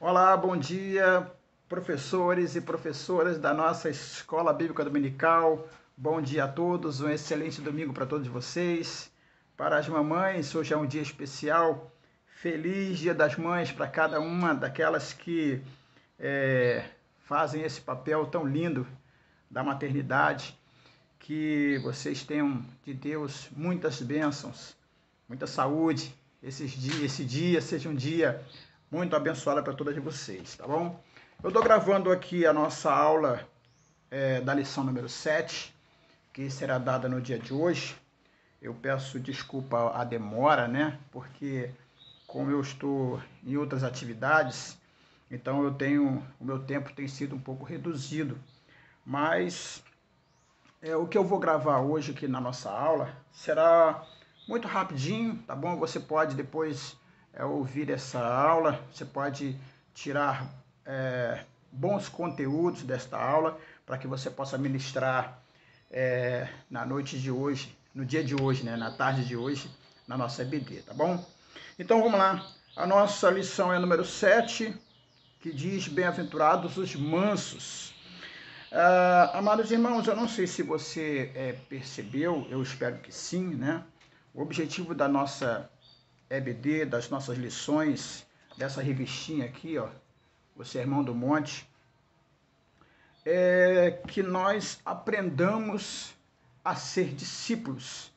Olá, bom dia, professores e professoras da nossa Escola Bíblica Dominical. Bom dia a todos, um excelente domingo para todos vocês. Para as mamães, hoje é um dia especial. Feliz Dia das Mães para cada uma daquelas que fazem esse papel tão lindo da maternidade. Que vocês tenham de Deus muitas bênçãos, muita saúde. Esse dia seja um dia muito abençoado para todas vocês, tá bom? Eu estou gravando aqui a nossa aula da lição número 7, que será dada no dia de hoje. Eu peço desculpa a demora, né? Porque como eu estou em outras atividades, então o meu tempo tem sido um pouco reduzido. Mas o que eu vou gravar hoje aqui na nossa aula será muito rapidinho, tá bom? Você pode depois ouvir essa aula, você pode tirar bons conteúdos desta aula para que você possa ministrar na noite de hoje, no dia de hoje, né? Na tarde de hoje, na nossa EBD, tá bom? Então vamos lá. A nossa lição é número 7, que diz: Bem-aventurados os mansos. Amados irmãos, eu não sei se você percebeu, eu espero que sim, né? O objetivo da nossa EBD, das nossas lições, dessa revistinha aqui, ó, o Sermão do Monte, é que nós aprendamos a ser discípulos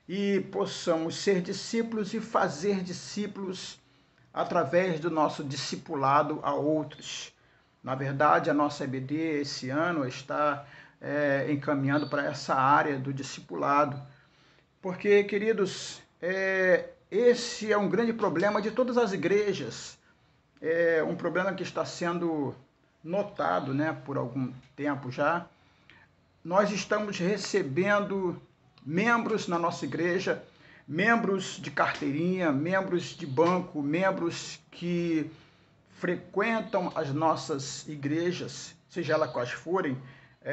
e possamos ser discípulos e fazer discípulos através do nosso discipulado a outros. Na verdade, a nossa EBD esse ano está encaminhando para essa área do discipulado. Porque, queridos, esse é um grande problema de todas as igrejas. É um problema que está sendo notado, né, por algum tempo já. Nós estamos recebendo membros na nossa igreja, membros de carteirinha, membros de banco, membros que frequentam as nossas igrejas, seja elas quais forem,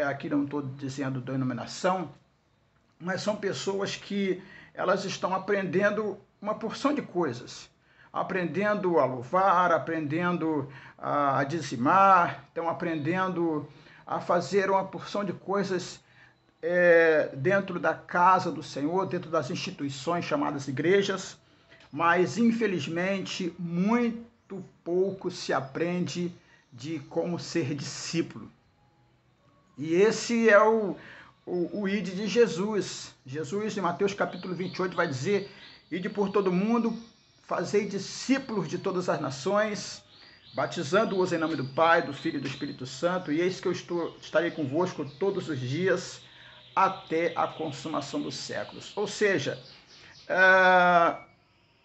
aqui não estou dizendo denominação, mas são pessoas que elas estão aprendendo uma porção de coisas, aprendendo a louvar, aprendendo a dizimar, estão aprendendo a fazer uma porção de coisas dentro da casa do Senhor, dentro das instituições chamadas igrejas, mas infelizmente muito pouco se aprende de como ser discípulo. E esse é o ide de Jesus. Jesus, em Mateus capítulo 28, vai dizer: ide por todo mundo, fazei discípulos de todas as nações, batizando-os em nome do Pai, do Filho e do Espírito Santo, e eis que eu estarei convosco todos os dias, até a consumação dos séculos. Ou seja,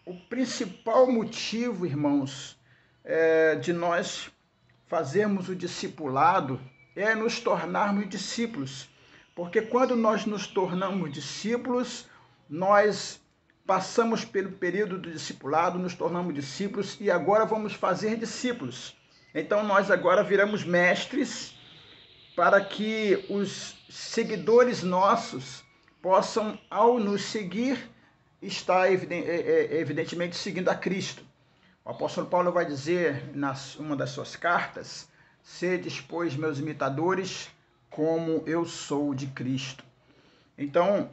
o principal motivo, irmãos, de nós fazermos o discipulado é nos tornarmos discípulos. Porque quando nós nos tornamos discípulos, nós passamos pelo período do discipulado, nos tornamos discípulos e agora vamos fazer discípulos. Então nós agora viramos mestres para que os seguidores nossos possam, ao nos seguir, estar evidentemente seguindo a Cristo. O apóstolo Paulo vai dizer, em uma das suas cartas: sedes, pois, meus imitadores, como eu sou de Cristo. Então,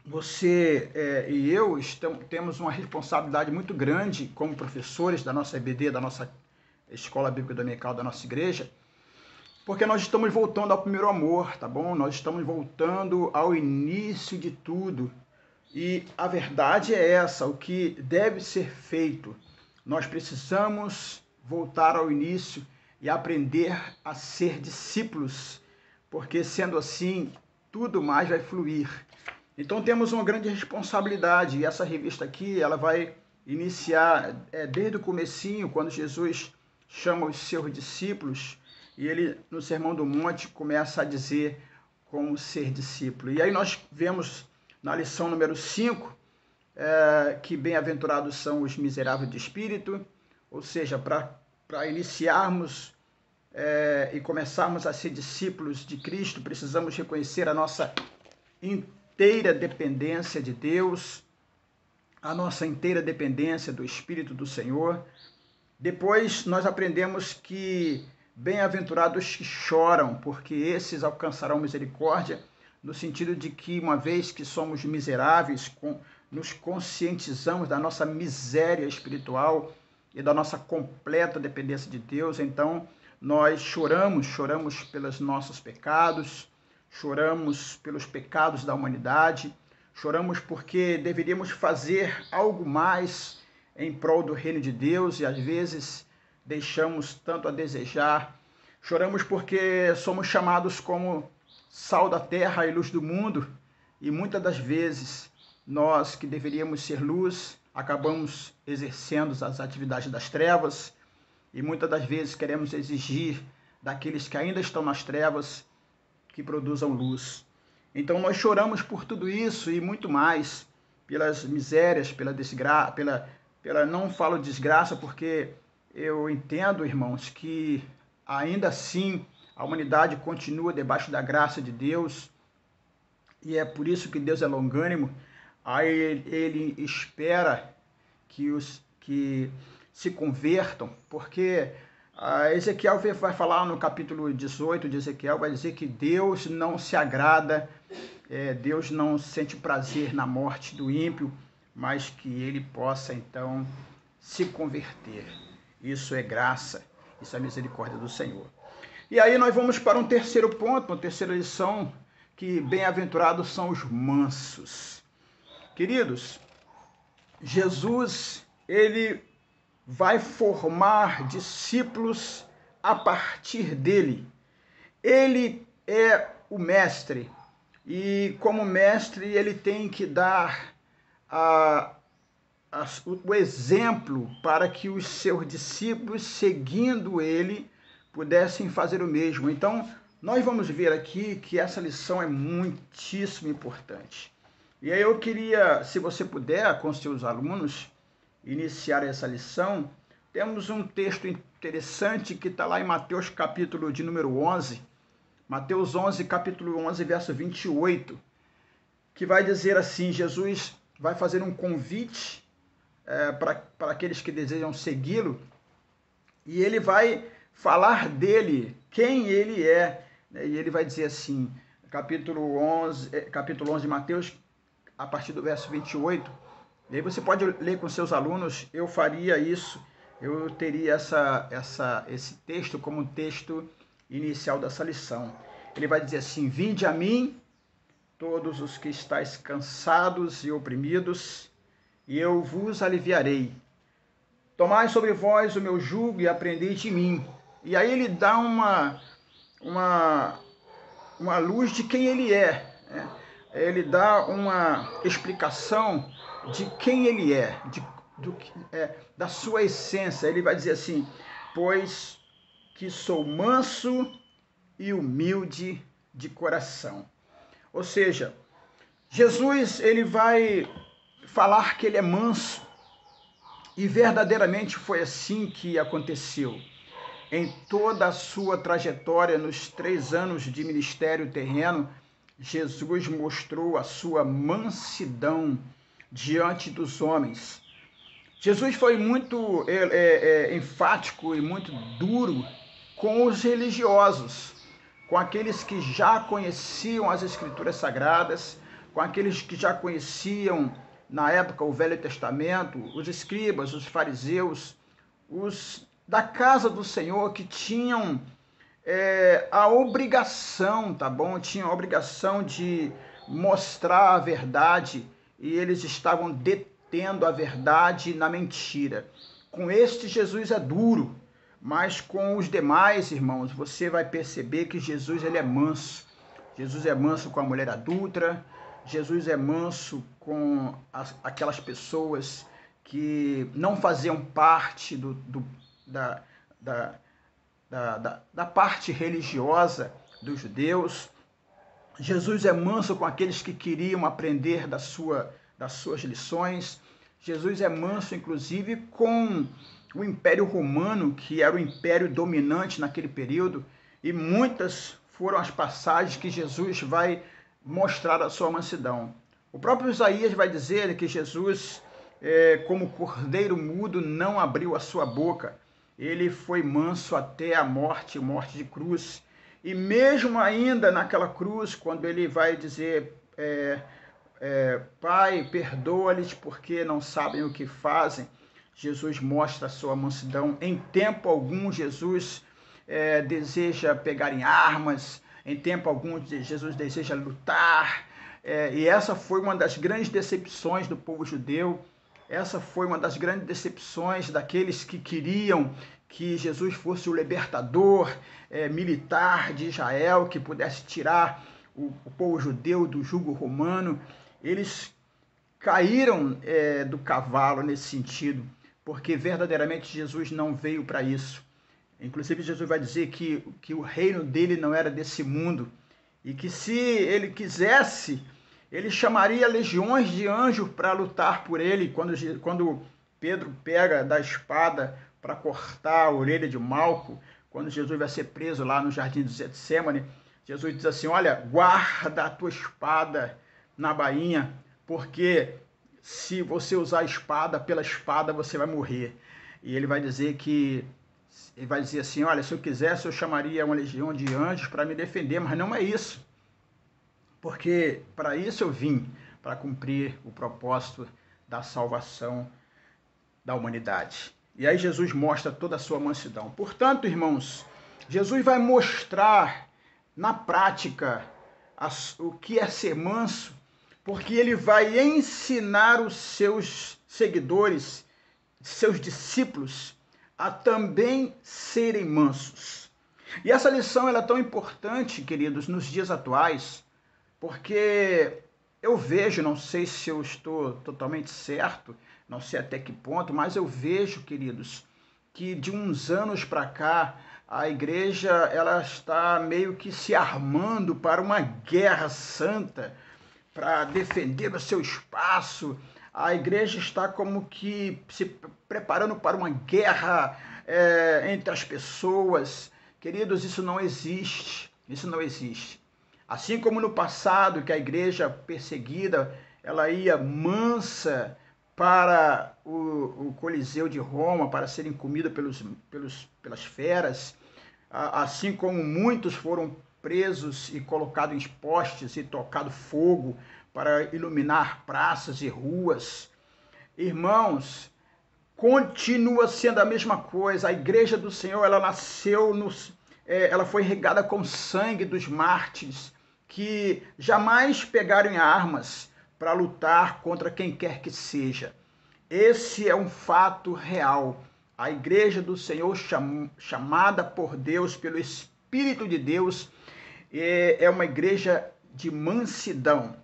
você e eu temos uma responsabilidade muito grande como professores da nossa EBD, da nossa Escola Bíblica Dominical, da nossa igreja, porque nós estamos voltando ao primeiro amor, tá bom? Nós estamos voltando ao início de tudo. E a verdade é essa, o que deve ser feito. Nós precisamos voltar ao início e aprender a ser discípulos, porque sendo assim, tudo mais vai fluir. Então temos uma grande responsabilidade, e essa revista aqui, ela vai iniciar desde o comecinho, quando Jesus chama os seus discípulos, e ele, no Sermão do Monte, começa a dizer como ser discípulo. E aí nós vemos na lição número 5, que bem-aventurados são os miseráveis de espírito, ou seja, para iniciarmos e começarmos a ser discípulos de Cristo, precisamos reconhecer a nossa inteira dependência de Deus, a nossa inteira dependência do Espírito do Senhor. Depois nós aprendemos que bem-aventurados que choram, porque esses alcançarão misericórdia, no sentido de que, uma vez que somos miseráveis, nos conscientizamos da nossa miséria espiritual e da nossa completa dependência de Deus, então nós choramos pelos nossos pecados, choramos pelos pecados da humanidade, choramos porque deveríamos fazer algo mais em prol do reino de Deus e às vezes deixamos tanto a desejar. Choramos porque somos chamados como sal da terra e luz do mundo, e muitas das vezes nós que deveríamos ser luz acabamos exercendo as atividades das trevas, e muitas das vezes queremos exigir daqueles que ainda estão nas trevas que produzam luz. Então nós choramos por tudo isso e muito mais, pelas misérias, pela desgraça, não falo desgraça porque eu entendo, irmãos, que ainda assim a humanidade continua debaixo da graça de Deus, e é por isso que Deus é longânimo. Aí ele espera que os que se convertam, porque Ezequiel vai falar no capítulo 18 de Ezequiel, vai dizer que Deus não se agrada, Deus não sente prazer na morte do ímpio, mas que ele possa então se converter. Isso é graça, isso é misericórdia do Senhor. E aí nós vamos para um terceiro ponto, uma terceira lição, que bem-aventurados são os mansos. Queridos, Jesus, ele vai formar discípulos a partir dele. Ele é o mestre, e como mestre ele tem que dar o exemplo para que os seus discípulos, seguindo ele, pudessem fazer o mesmo. Então, nós vamos ver aqui que essa lição é muitíssimo importante. E aí eu queria, se você puder, com seus alunos, iniciar essa lição. Temos um texto interessante que está lá em Mateus capítulo de número 11, Mateus 11, capítulo 11, verso 28, que vai dizer assim: Jesus vai fazer um convite para aqueles que desejam segui-lo, e ele vai falar dele, quem ele é, e ele vai dizer assim, capítulo 11 de Mateus, a partir do verso 28, e aí você pode ler com seus alunos. Eu faria isso, eu teria esse texto como um texto inicial dessa lição. Ele vai dizer assim: vinde a mim, todos os que estáis cansados e oprimidos, e eu vos aliviarei. Tomai sobre vós o meu jugo e aprendei de mim. E aí ele dá uma luz de quem ele é, né? Ele dá uma explicação de quem ele é, da sua essência. Ele vai dizer assim: pois que sou manso e humilde de coração. Ou seja, Jesus, ele vai falar que ele é manso, e verdadeiramente foi assim que aconteceu. Em toda a sua trajetória, nos 3 anos de ministério terreno, Jesus mostrou a sua mansidão diante dos homens. Jesus foi muito enfático e muito duro com os religiosos, com aqueles que já conheciam as Escrituras Sagradas, com aqueles que já conheciam, na época, o Velho Testamento, os escribas, os fariseus, os da casa do Senhor, que tinham a obrigação, tá bom? Tinham a obrigação de mostrar a verdade, e eles estavam detendo a verdade na mentira. Com este, Jesus é duro, mas com os demais, irmãos, você vai perceber que Jesus, ele é manso. Jesus é manso com a mulher adúltera, Jesus é manso com aquelas pessoas que não faziam parte da parte religiosa dos judeus. Jesus é manso com aqueles que queriam aprender das suas lições. Jesus é manso, inclusive, com o Império Romano, que era o império dominante naquele período, e muitas foram as passagens que Jesus vai mostrar a sua mansidão. O próprio Isaías vai dizer que Jesus, como cordeiro mudo, não abriu a sua boca. ele foi manso até a morte de cruz. E mesmo ainda naquela cruz, quando ele vai dizer, Pai, perdoa-lhes porque não sabem o que fazem, Jesus mostra a sua mansidão. Em tempo algum, Jesus deseja pegar em armas, em tempo algum, Jesus deseja lutar, e essa foi uma das grandes decepções do povo judeu. Essa foi uma das grandes decepções daqueles que queriam que Jesus fosse o libertador militar de Israel, que pudesse tirar o povo judeu do jugo romano. Eles caíram do cavalo nesse sentido, porque verdadeiramente Jesus não veio para isso. Inclusive, Jesus vai dizer que o reino dele não era desse mundo, e que se ele quisesse, ele chamaria legiões de anjos para lutar por ele. Quando Pedro pega da espada para cortar a orelha de Malco, quando Jesus vai ser preso lá no jardim do Getsêmani, Jesus diz assim, olha, guarda a tua espada na bainha, porque se você usar a espada, pela espada você vai morrer. E ele vai dizer assim, olha, se eu quisesse eu chamaria uma legião de anjos para me defender, mas não é isso. Porque para isso eu vim, para cumprir o propósito da salvação da humanidade. E aí Jesus mostra toda a sua mansidão. Portanto, irmãos, Jesus vai mostrar na prática o que é ser manso, porque ele vai ensinar os seus seguidores, seus discípulos, a também serem mansos. E essa lição ela é tão importante, queridos, nos dias atuais, porque eu vejo, não sei se eu estou totalmente certo, não sei até que ponto, mas eu vejo, queridos, que de uns anos para cá, a igreja ela está meio que se armando para uma guerra santa, para defender o seu espaço. A igreja está como que se preparando para uma guerra entre as pessoas. Queridos, isso não existe, isso não existe. Assim como no passado, que a igreja perseguida, ela ia mansa para o Coliseu de Roma, para serem comida pelas feras, assim como muitos foram presos e colocados em postes e tocado fogo para iluminar praças e ruas. Irmãos, continua sendo a mesma coisa. A igreja do Senhor, ela nasceu, ela foi regada com sangue dos mártires, que jamais pegaram em armas para lutar contra quem quer que seja. Esse é um fato real. A igreja do Senhor, chamada por Deus, pelo Espírito de Deus, é uma igreja de mansidão,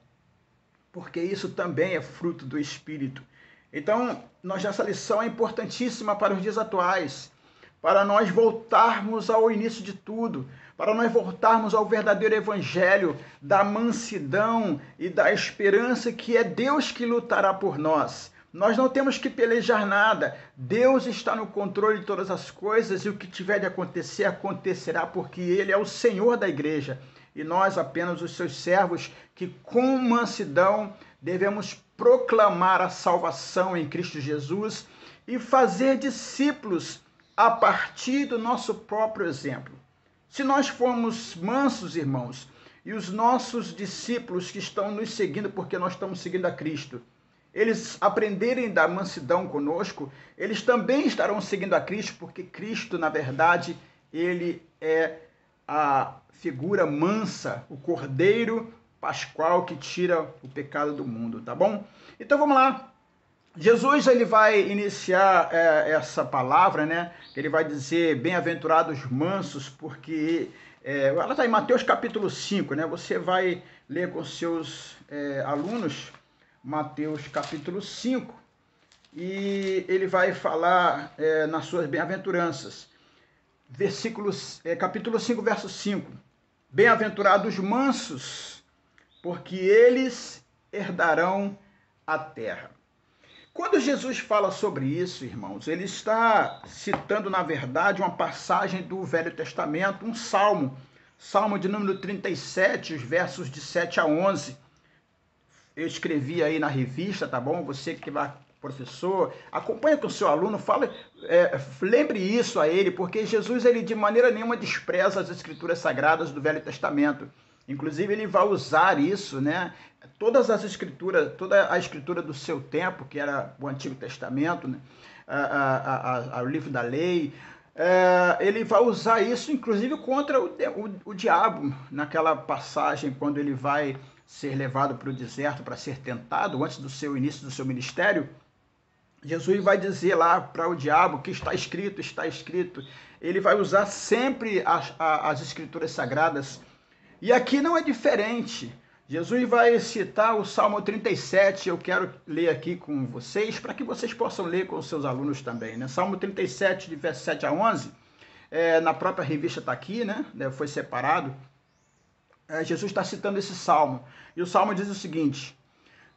porque isso também é fruto do Espírito. Então, essa lição é importantíssima para os dias atuais, para nós voltarmos ao início de tudo, para nós voltarmos ao verdadeiro evangelho da mansidão e da esperança, que é Deus que lutará por nós. Nós não temos que pelejar nada. Deus está no controle de todas as coisas, e o que tiver de acontecer, acontecerá, porque Ele é o Senhor da igreja. E nós apenas os seus servos, que com mansidão devemos proclamar a salvação em Cristo Jesus e fazer discípulos a partir do nosso próprio exemplo. Se nós formos mansos, irmãos, e os nossos discípulos que estão nos seguindo, porque nós estamos seguindo a Cristo, eles aprenderem da mansidão conosco, eles também estarão seguindo a Cristo, porque Cristo, na verdade, ele é a figura mansa, o Cordeiro Pascual que tira o pecado do mundo, tá bom? Então vamos lá. Jesus ele vai iniciar essa palavra, né? Ele vai dizer, bem-aventurados mansos, porque ela está em Mateus capítulo 5, né? Você vai ler com seus alunos Mateus capítulo 5, e ele vai falar nas suas bem-aventuranças. Capítulo 5, verso 5. Bem-aventurados mansos, porque eles herdarão a terra. Quando Jesus fala sobre isso, irmãos, ele está citando, na verdade, uma passagem do Velho Testamento, um salmo, salmo de número 37, os versos de 7 a 11. Eu escrevi aí na revista, tá bom? Você que vai professor, acompanhe com o seu aluno, fale, lembre isso a ele, porque Jesus, ele de maneira nenhuma despreza as escrituras sagradas do Velho Testamento. Inclusive, ele vai usar isso, né? Todas as escrituras, toda a escritura do seu tempo, que era o Antigo Testamento, né? O livro da lei, ele vai usar isso, inclusive, contra o diabo, naquela passagem, quando ele vai ser levado para o deserto para ser tentado, antes do seu início do seu ministério. Jesus vai dizer lá para o diabo que está escrito, está escrito. Ele vai usar sempre as escrituras sagradas. E aqui não é diferente. Jesus vai citar o Salmo 37, eu quero ler aqui com vocês, para que vocês possam ler com os seus alunos também, né? Salmo 37, de verso 7 a 11, na própria revista está aqui, né? Foi separado. Jesus está citando esse Salmo. E o Salmo diz o seguinte: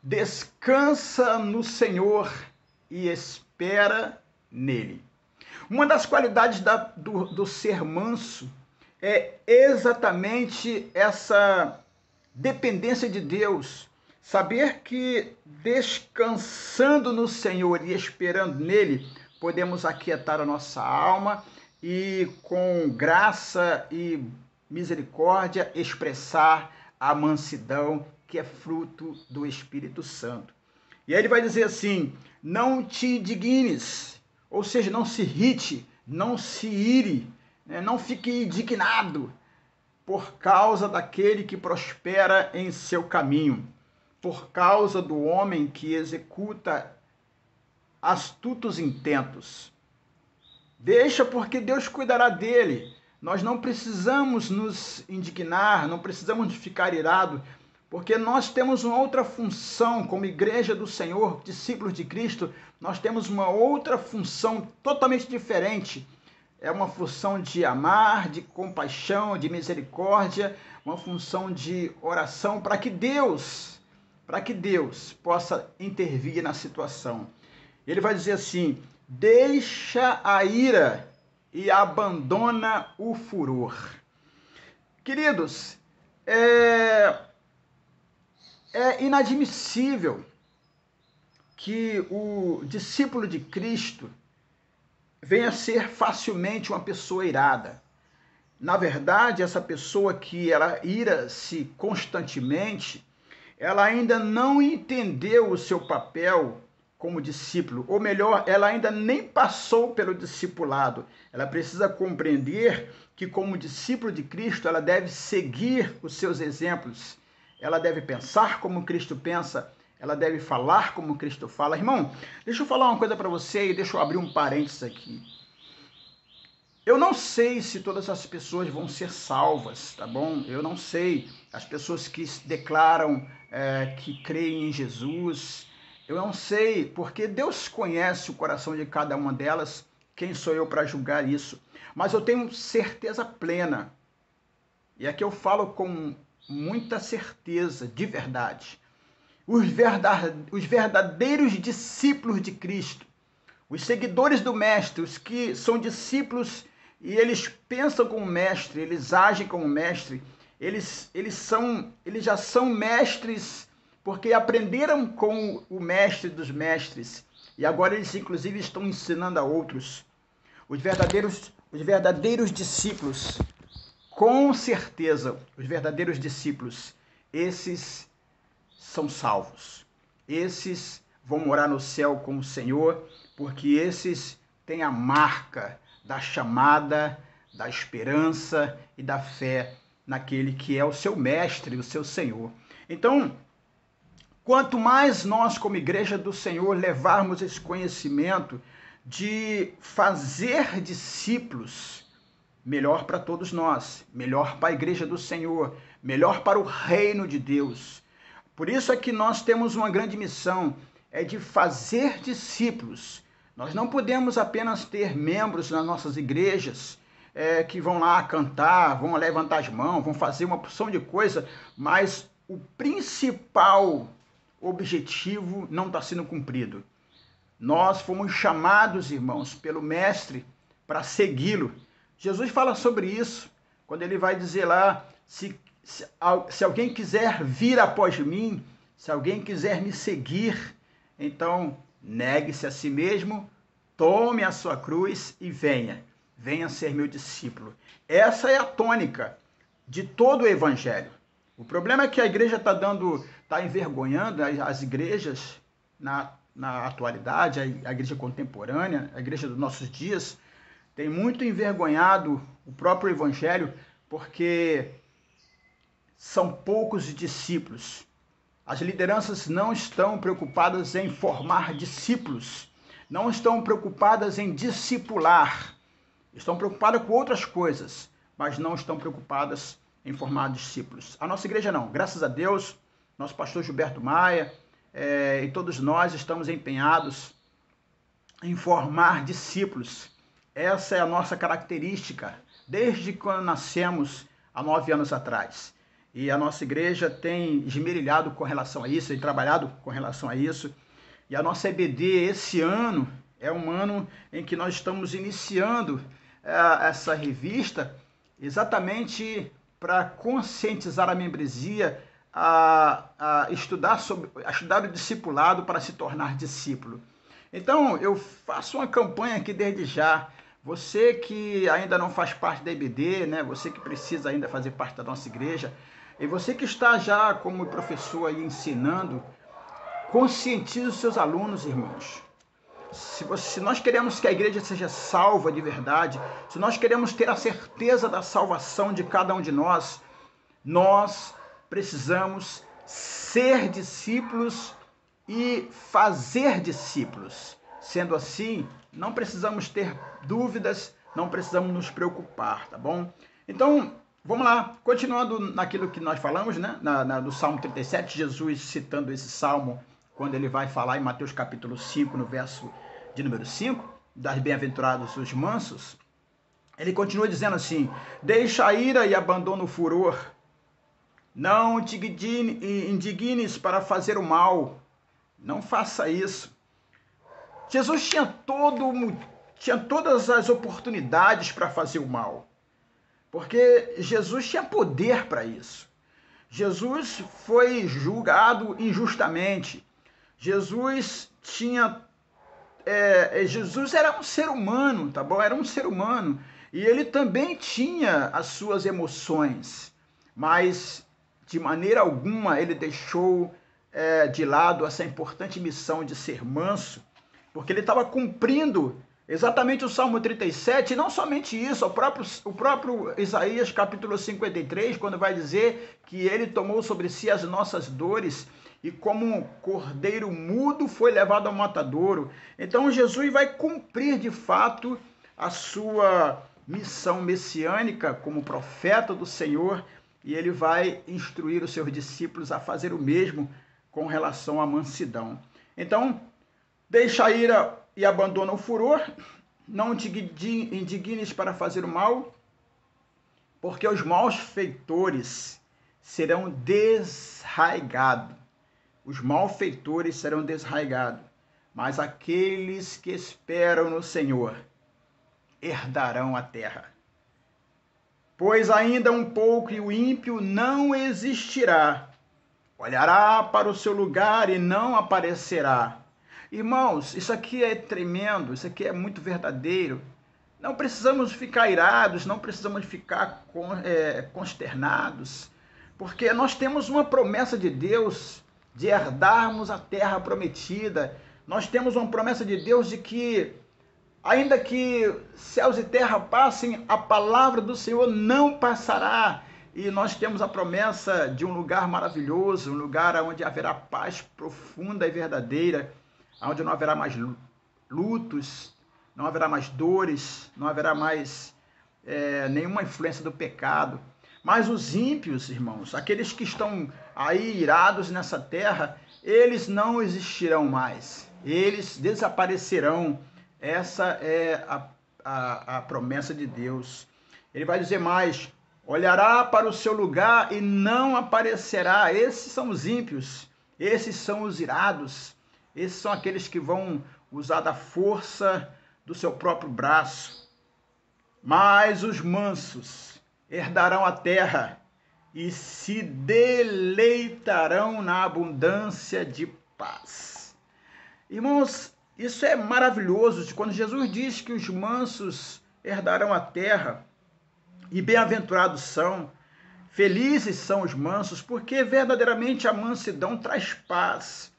descansa no Senhor e espera nele. Uma das qualidades do ser manso é exatamente essa dependência de Deus. Saber que descansando no Senhor e esperando nele, podemos aquietar a nossa alma e com graça e misericórdia expressar a mansidão que é fruto do Espírito Santo. E aí ele vai dizer assim: não te indignes, ou seja, não se irrite, não se ire, né? Não fique indignado por causa daquele que prospera em seu caminho, por causa do homem que executa astutos intentos. Deixa, porque Deus cuidará dele. Nós não precisamos nos indignar, não precisamos ficar irados, porque nós temos uma outra função como igreja do Senhor, discípulos de Cristo. Nós temos uma outra função totalmente diferente. É uma função de amar, de compaixão, de misericórdia, uma função de oração para que Deus possa intervir na situação. Ele vai dizer assim: deixa a ira e abandona o furor. Queridos, é inadmissível que o discípulo de Cristo venha a ser facilmente uma pessoa irada. Na verdade, essa pessoa que ela ira-se constantemente, ela ainda não entendeu o seu papel como discípulo, ou melhor, ela ainda nem passou pelo discipulado. Ela precisa compreender que, como discípulo de Cristo, ela deve seguir os seus exemplos. Ela deve pensar como Cristo pensa, ela deve falar como Cristo fala. Irmão, deixa eu falar uma coisa para você e deixa eu abrir um parênteses aqui. Eu não sei se todas as pessoas vão ser salvas, tá bom? Eu não sei. As pessoas que declaram que creem em Jesus, eu não sei, porque Deus conhece o coração de cada uma delas. Quem sou eu para julgar isso? Mas eu tenho certeza plena, e aqui eu falo com muita certeza, de verdade. Os verdadeiros discípulos de Cristo, os seguidores do Mestre, os que são discípulos e eles pensam como mestre, eles agem como mestre, eles já são mestres porque aprenderam com o mestre dos mestres e agora eles inclusive estão ensinando a outros. Os verdadeiros discípulos, com certeza, os verdadeiros discípulos, esses são salvos. Esses vão morar no céu com o Senhor, porque esses têm a marca da chamada, da esperança e da fé naquele que é o seu mestre, o seu Senhor. Então, quanto mais nós, como igreja do Senhor, levarmos esse conhecimento de fazer discípulos, melhor para todos nós, melhor para a igreja do Senhor, melhor para o reino de Deus. Por isso é que nós temos uma grande missão, é de fazer discípulos. Nós não podemos apenas ter membros nas nossas igrejas que vão lá cantar, vão levantar as mãos, vão fazer uma porção de coisa, mas o principal objetivo não está sendo cumprido. Nós fomos chamados, irmãos, pelo Mestre para segui-lo. Jesus fala sobre isso, quando ele vai dizer lá, se alguém quiser vir após mim, se alguém quiser me seguir, então negue-se a si mesmo, tome a sua cruz e venha. Venha ser meu discípulo. Essa é a tônica de todo o evangelho. O problema é que a igreja está envergonhando as igrejas na atualidade, a igreja contemporânea, a igreja dos nossos dias, tem muito envergonhado o próprio evangelho, porque são poucos discípulos. As lideranças não estão preocupadas em formar discípulos, não estão preocupadas em discipular, estão preocupadas com outras coisas, mas não estão preocupadas em formar discípulos. A nossa igreja não, graças a Deus, nosso pastor Gilberto Maia e todos nós estamos empenhados em formar discípulos. Essa é a nossa característica, desde quando nascemos há 9 anos atrás. E a nossa igreja tem esmerilhado com relação a isso, tem trabalhado com relação a isso. E a nossa EBD esse ano é um ano em que nós estamos iniciando essa revista exatamente para conscientizar a membresia a estudar o discipulado para se tornar discípulo. Então, eu faço uma campanha aqui desde já. Você que ainda não faz parte da EBD, né? Você que precisa ainda fazer parte da nossa igreja, e você que está já como professor aí ensinando, conscientize os seus alunos, irmãos. Se nós queremos que a igreja seja salva de verdade, se nós queremos ter a certeza da salvação de cada um de nós, nós precisamos ser discípulos e fazer discípulos. Sendo assim, não precisamos ter dúvidas, não precisamos nos preocupar, tá bom? Então, vamos lá, continuando naquilo que nós falamos, né? No Salmo 37, Jesus citando esse salmo, quando ele vai falar em Mateus capítulo 5, no verso de número 5, das bem-aventurados os mansos, ele continua dizendo assim: deixa a ira e abandona o furor, não te indignes para fazer o mal, não faça isso. Jesus tinha todas as oportunidades para fazer o mal, porque Jesus tinha poder para isso. Jesus foi julgado injustamente. Jesus era um ser humano, tá bom? Era um ser humano. E ele também tinha as suas emoções, mas de maneira alguma ele deixou de lado essa importante missão de ser manso, porque ele estava cumprindo exatamente o Salmo 37, e não somente isso, o próprio Isaías capítulo 53, quando vai dizer que ele tomou sobre si as nossas dores e como um cordeiro mudo foi levado ao matadouro. Então Jesus vai cumprir de fato a sua missão messiânica como profeta do Senhor, e ele vai instruir os seus discípulos a fazer o mesmo com relação à mansidão. Então, deixa a ira e abandona o furor, não te indignes para fazer o mal, porque os maus feitores serão desraigados. Os malfeitores serão desraigados, mas aqueles que esperam no Senhor herdarão a terra. Pois ainda um pouco e o ímpio não existirá, olhará para o seu lugar e não aparecerá. Irmãos, isso aqui é tremendo, isso aqui é muito verdadeiro. Não precisamos ficar irados, não precisamos ficar consternados, porque nós temos uma promessa de Deus de herdarmos a terra prometida. Nós temos uma promessa de Deus de que, ainda que céus e terra passem, a palavra do Senhor não passará. E nós temos a promessa de um lugar maravilhoso, um lugar onde haverá paz profunda e verdadeira, onde não haverá mais lutos, não haverá mais dores, não haverá mais nenhuma influência do pecado. Mas os ímpios, irmãos, aqueles que estão aí irados nessa terra, eles não existirão mais, eles desaparecerão. Essa é a promessa de Deus. Ele vai dizer mais: olhará para o seu lugar e não aparecerá. Esses são os ímpios, esses são os irados, esses são aqueles que vão usar da força do seu próprio braço. Mas os mansos herdarão a terra e se deleitarão na abundância de paz. Irmãos, Isso é maravilhoso, quando Jesus diz que os mansos herdarão a terra, e bem-aventurados são, felizes são os mansos, porque verdadeiramente a mansidão traz paz.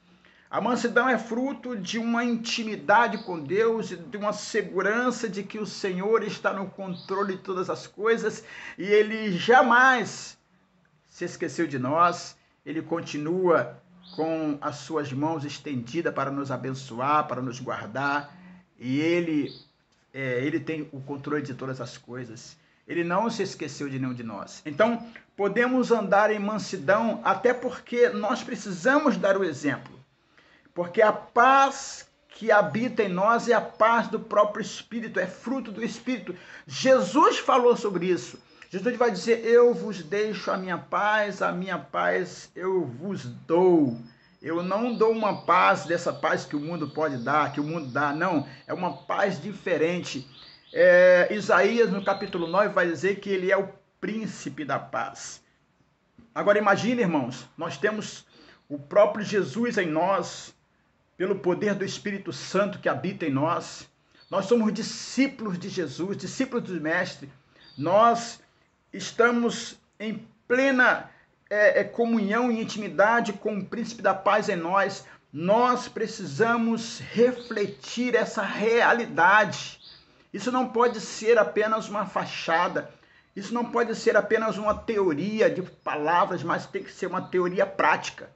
A mansidão é fruto de uma intimidade com Deus e de uma segurança de que o Senhor está no controle de todas as coisas e Ele jamais se esqueceu de nós. Ele continua com as suas mãos estendidas para nos abençoar, para nos guardar, e Ele tem o controle de todas as coisas. Ele não se esqueceu de nenhum de nós. Então, podemos andar em mansidão, até porque nós precisamos dar o exemplo. Porque a paz que habita em nós é a paz do próprio Espírito, é fruto do Espírito. Jesus falou sobre isso. Jesus vai dizer, eu vos deixo a minha paz eu vos dou. Eu não dou uma paz dessa paz que o mundo pode dar, que o mundo dá, não. É uma paz diferente. Isaías, no capítulo 9, vai dizer que ele é o príncipe da paz. Agora imagine, irmãos, nós temos o próprio Jesus em nós, pelo poder do Espírito Santo que habita em nós. Nós somos discípulos de Jesus, discípulos do Mestre. Nós estamos em plena comunhão e intimidade com o Príncipe da Paz em nós. Nós precisamos refletir essa realidade. Isso não pode ser apenas uma fachada. Isso não pode ser apenas uma teoria de palavras, mas tem que ser uma teoria prática.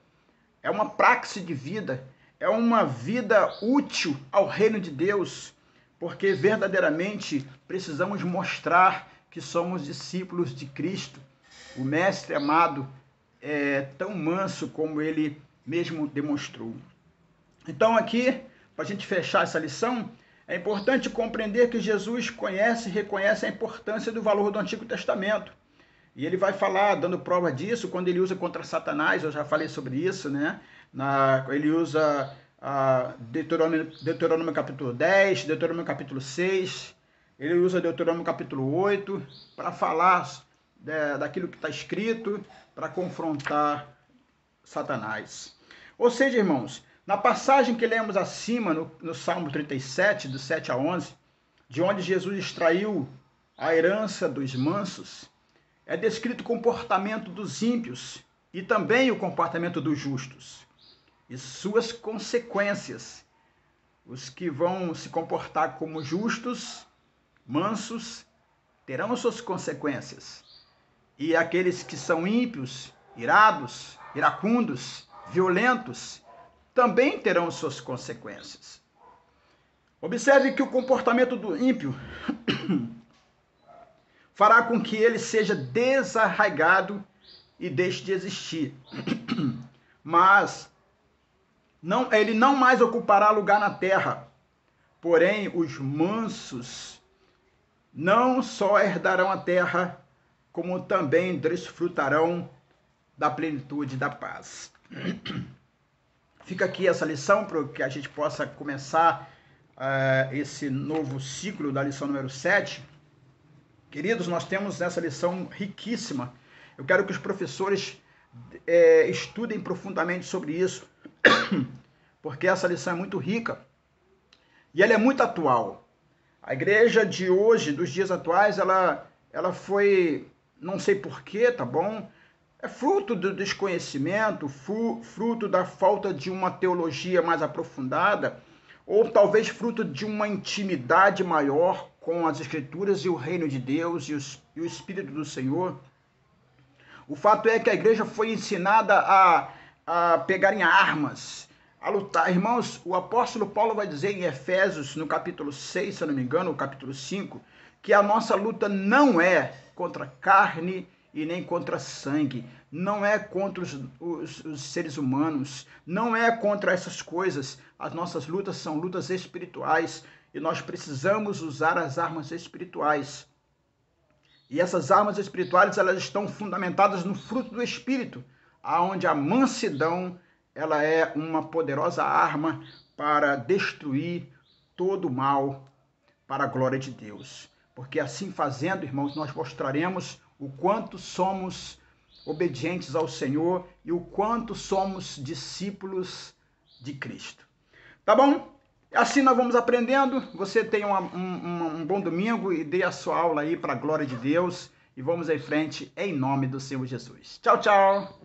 É uma praxe de vida. É uma vida útil ao reino de Deus, porque verdadeiramente precisamos mostrar que somos discípulos de Cristo. O Mestre amado é tão manso como ele mesmo demonstrou. Então aqui, para a gente fechar essa lição, é importante compreender que Jesus conhece e reconhece a importância do valor do Antigo Testamento. E ele vai falar, dando prova disso, quando ele usa contra Satanás, eu já falei sobre isso, né? Ele usa Deuteronômio capítulo 10, Deuteronômio capítulo 6, ele usa Deuteronômio capítulo 8 para falar daquilo que está escrito, para confrontar Satanás. Ou seja, irmãos, na passagem que lemos acima, no Salmo 37, do 7 a 11, de onde Jesus extraiu a herança dos mansos, é descrito o comportamento dos ímpios e também o comportamento dos justos e suas consequências. Os que vão se comportar como justos, mansos, terão suas consequências. E aqueles que são ímpios, irados, iracundos, violentos, também terão suas consequências. Observe que o comportamento do ímpio fará com que ele seja desarraigado e deixe de existir. Mas ele não mais ocupará lugar na terra. Porém, os mansos não só herdarão a terra, como também desfrutarão da plenitude da paz. Fica aqui essa lição para que a gente possa começar esse novo ciclo da lição número 7. Queridos, nós temos nessa lição riquíssima. Eu quero que os professores estudem profundamente sobre isso, porque essa lição é muito rica e ela é muito atual. A igreja de hoje, dos dias atuais, ela foi, não sei porquê, tá bom? É fruto do desconhecimento, fruto da falta de uma teologia mais aprofundada, ou talvez fruto de uma intimidade maior com as Escrituras e o reino de Deus e o Espírito do Senhor. O fato é que a igreja foi ensinada a pegarem armas, a lutar. Irmãos, o apóstolo Paulo vai dizer em Efésios, no capítulo 6, se eu não me engano, o capítulo 5, que a nossa luta não é contra carne e nem contra sangue, não é contra os seres humanos, não é contra essas coisas. As nossas lutas são lutas espirituais e nós precisamos usar as armas espirituais. E essas armas espirituais, elas estão fundamentadas no fruto do Espírito, aonde a mansidão, ela é uma poderosa arma para destruir todo o mal para a glória de Deus. Porque assim fazendo, irmãos, nós mostraremos o quanto somos obedientes ao Senhor e o quanto somos discípulos de Cristo. Tá bom? Assim nós vamos aprendendo. Você tenha um bom domingo e dê a sua aula aí para a glória de Deus. E vamos em frente em nome do Senhor Jesus. Tchau, tchau.